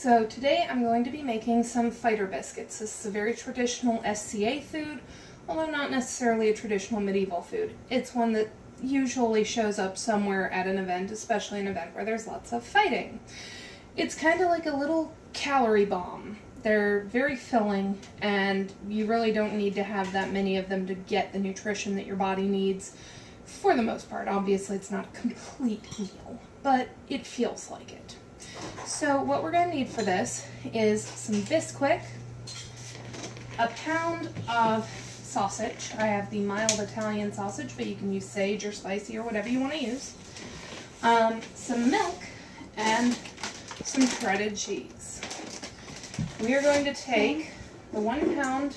So today I'm going to be making some fighter biscuits. This is a very traditional SCA food, although not necessarily a traditional medieval food. It's one that usually shows up somewhere at an event, especially an event where there's lots of fighting. It's kind of like a little calorie bomb. They're very filling, and you really don't need to have that many of them to get the nutrition that your body needs for the most part. Obviously, it's not a complete meal, but it feels like it. So what we're going to need for this is some Bisquick, a pound of sausage. I have the mild Italian sausage, but you can use sage or spicy or whatever you want to use. Some milk and some shredded cheese. We are going to take the 1 pound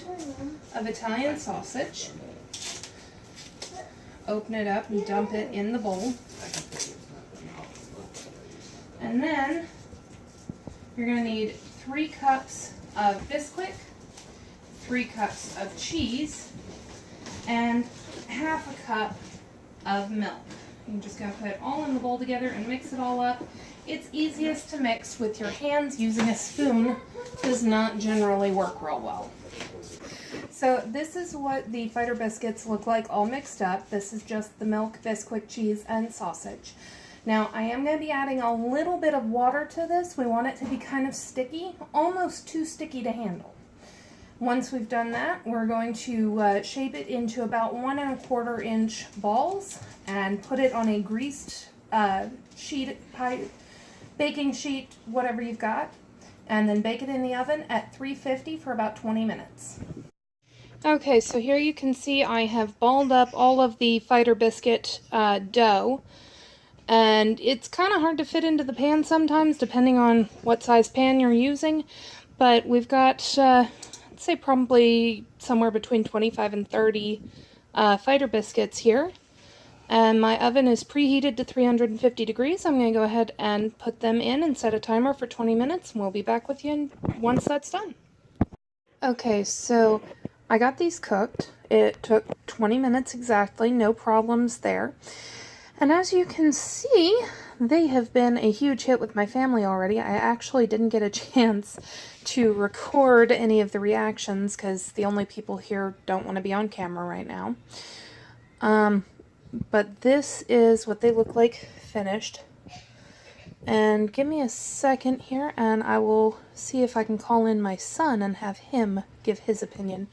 of Italian sausage, open it up and dump it in the bowl. And then you're going to need 3 cups of Bisquick, 3 cups of cheese, and half a cup of milk. You're just going to put it all in the bowl together and mix it all up. It's easiest to mix with your hands. Using a spoon does not generally work real well. So this is what the fighter biscuits look like all mixed up. This is just the milk, Bisquick, cheese, and sausage. Now I am going to be adding a little bit of water to this. We want it to be kind of sticky, almost too sticky to handle. Once we've done that, we're going to shape it into about 1 1/4 inch balls and put it on a greased baking sheet, whatever you've got, and then bake it in the oven at 350 for about 20 minutes. Okay, so here you can see I have balled up all of the fighter biscuit dough, and it's kind of hard to fit into the pan sometimes depending on what size pan you're using, but we've got I'd say probably somewhere between 25 and 30 fighter biscuits here. And my oven is preheated to 350 degrees. I'm going to go ahead and put them in and set a timer for 20 minutes, and we'll be back with you once that's done. Okay, so I got these cooked. It took 20 minutes exactly, no problems there. And as you can see, they have been a huge hit with my family already. I actually didn't get a chance to record any of the reactions because the only people here don't want to be on camera right now. But this is what they look like finished. And give me a second here and I will see if I can call in my son and have him give his opinion.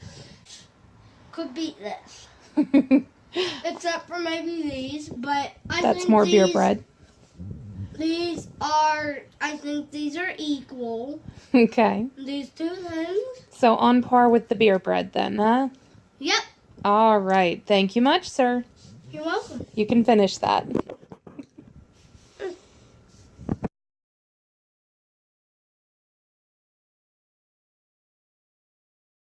Could beat this. Except for maybe these, but I That's think more these, beer bread. I think these are equal. Okay. These two things. So on par with the beer bread then, huh? Yep. All right. Thank you much, sir. You're welcome. You can finish that.